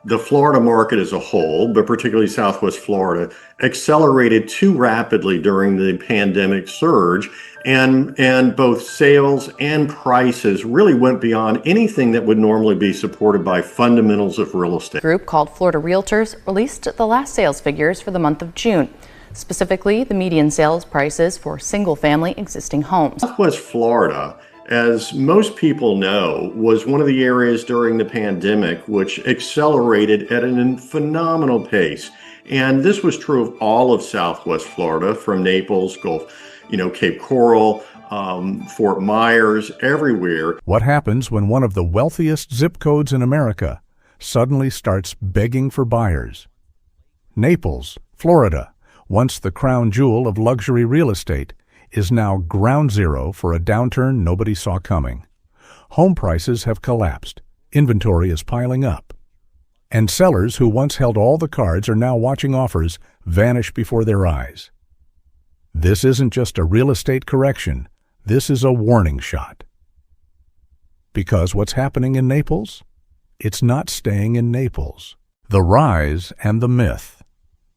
The Florida market as a whole, but particularly Southwest Florida, accelerated too rapidly during the pandemic surge, and both sales and prices really went beyond anything that would normally be supported by fundamentals of real estate. Group called Florida Realtors released the last sales figures for the month of June, specifically the median sales prices for single-family existing homes. Southwest Florida, as most people know, was one of the areas during the pandemic which accelerated at a phenomenal pace. And this was true of all of Southwest Florida, from Naples, Cape Coral, Fort Myers, everywhere. What happens when one of the wealthiest zip codes in America suddenly starts begging for buyers? Naples, Florida, once the crown jewel of luxury real estate, is now ground zero for a downturn nobody saw coming. Home prices have collapsed. Inventory is piling up. And sellers who once held all the cards are now watching offers vanish before their eyes. This isn't just a real estate correction. This is a warning shot. Because what's happening in Naples? It's not staying in Naples. The rise and the myth.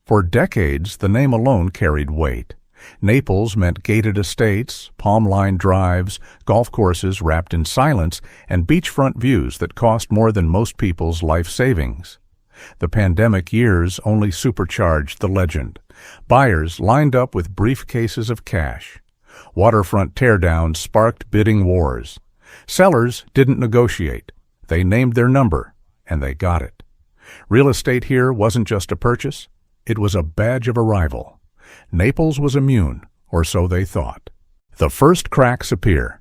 For decades, the name alone carried weight. Naples meant gated estates, palm-lined drives, golf courses wrapped in silence, and beachfront views that cost more than most people's life savings. The pandemic years only supercharged the legend. Buyers lined up with briefcases of cash. Waterfront teardowns sparked bidding wars. Sellers didn't negotiate. They named their number, and they got it. Real estate here wasn't just a purchase. It was a badge of arrival. Naples was immune, or so they thought. The first cracks appear.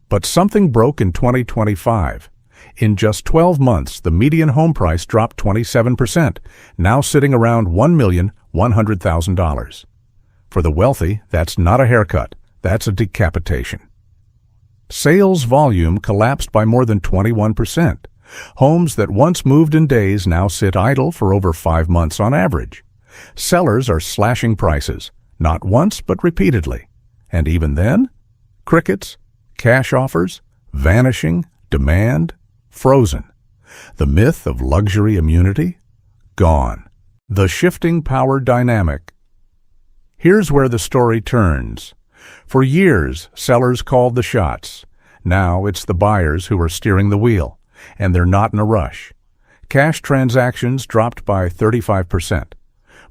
But something broke in 2025. In just 12 months, the median home price dropped 27%, now sitting around $1,100,000. For the wealthy, that's not a haircut, that's a decapitation. Sales volume collapsed by more than 21%. Homes that once moved in days now sit idle for over 5 months on average. Sellers are slashing prices, not once but repeatedly. And even then, crickets, cash offers, vanishing, demand, frozen. The myth of luxury immunity? Gone. The shifting power dynamic. Here's where the story turns. For years, sellers called the shots. Now it's the buyers who are steering the wheel, and they're not in a rush. Cash transactions dropped by 35%.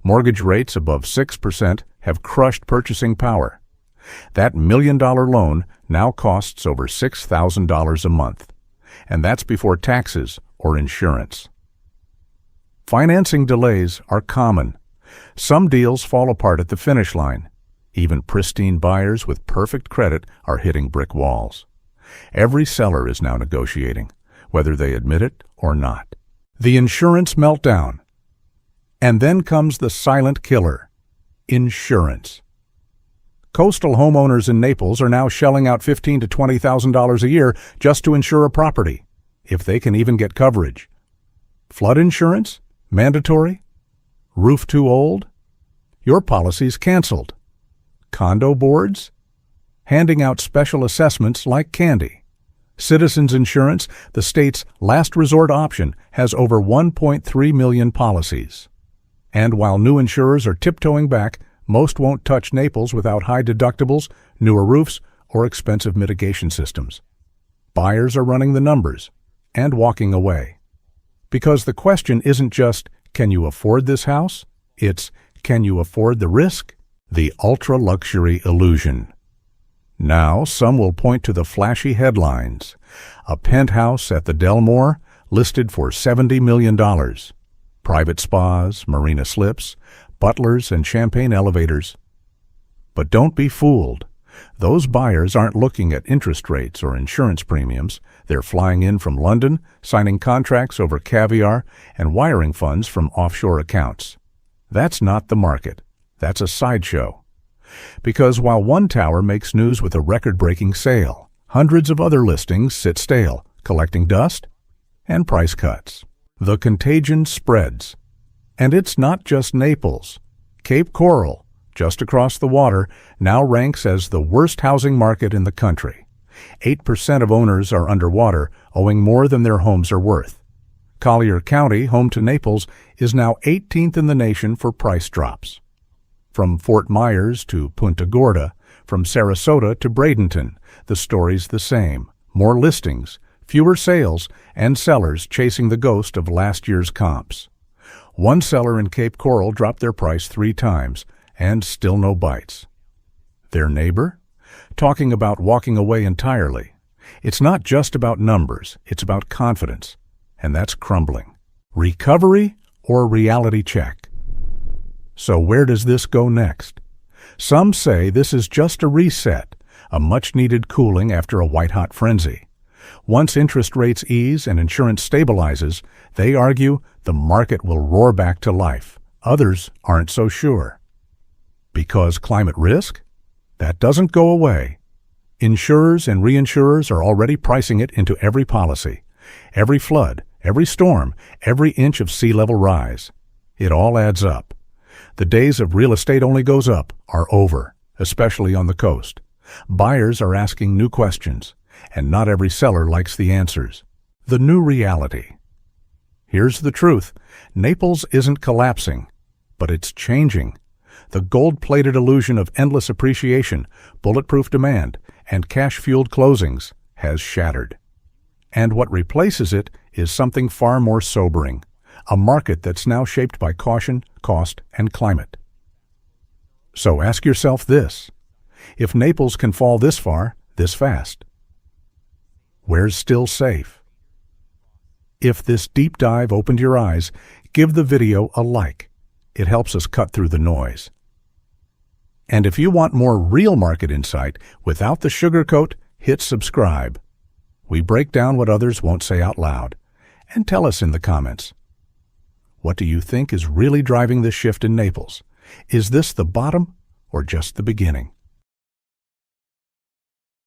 Mortgage rates above 6% have crushed purchasing power. That million-dollar loan now costs over $6,000 a month, and that's before taxes or insurance. Financing delays are common. Some deals fall apart at the finish line. Even pristine buyers with perfect credit are hitting brick walls. Every seller is now negotiating, whether they admit it or not. The insurance meltdown. And then comes the silent killer, insurance. Coastal homeowners in Naples are now shelling out $15,000 to $20,000 a year just to insure a property, if they can even get coverage. Flood insurance? Mandatory? Roof too old? Your policy's canceled. Condo boards? Handing out special assessments like candy. Citizens Insurance, the state's last resort option, has over 1.3 million policies. And while new insurers are tiptoeing back, most won't touch Naples without high deductibles, newer roofs, or expensive mitigation systems. Buyers are running the numbers and walking away. Because the question isn't just, can you afford this house? It's, can you afford the risk? The ultra-luxury illusion. Now, some will point to the flashy headlines. A penthouse at the Delmore listed for $70 million. Private spas, marina slips, butlers, and champagne elevators. But don't be fooled. Those buyers aren't looking at interest rates or insurance premiums. They're flying in from London, signing contracts over caviar, and wiring funds from offshore accounts. That's not the market. That's a sideshow. Because while one tower makes news with a record-breaking sale, hundreds of other listings sit stale, collecting dust and price cuts. The contagion spreads. And it's not just Naples. Cape Coral, just across the water, now ranks as the worst housing market in the country. 8% of owners are underwater, owing more than their homes are worth. Collier County, home to Naples, is now 18th in the nation for price drops. From Fort Myers to Punta Gorda, from Sarasota to Bradenton, the story's the same. More listings, fewer sales, and sellers chasing the ghost of last year's comps. One seller in Cape Coral dropped their price 3 times, and still no bites. Their neighbor? Talking about walking away entirely. It's not just about numbers, it's about confidence, and that's crumbling. Recovery or reality check? So where does this go next? Some say this is just a reset, a much-needed cooling after a white-hot frenzy. Once interest rates ease and insurance stabilizes, they argue the market will roar back to life. Others aren't so sure. Because climate risk? That doesn't go away. Insurers and reinsurers are already pricing it into every policy. Every flood, every storm, every inch of sea level rise. It all adds up. The days of real estate only goes up are over, especially on the coast. Buyers are asking new questions, and not every seller likes the answers. The new reality. Here's the truth. Naples isn't collapsing, but it's changing. The gold-plated illusion of endless appreciation, bulletproof demand, and cash-fueled closings has shattered. And what replaces it is something far more sobering, a market that's now shaped by caution, cost, and climate. So ask yourself this: if Naples can fall this far, this fast, where's still safe? If this deep dive opened your eyes, give the video a like. It helps us cut through the noise. And if you want more real market insight without the sugarcoat, hit subscribe. We break down what others won't say out loud. And tell us in the comments. What do you think is really driving this shift in Naples? Is this the bottom or just the beginning?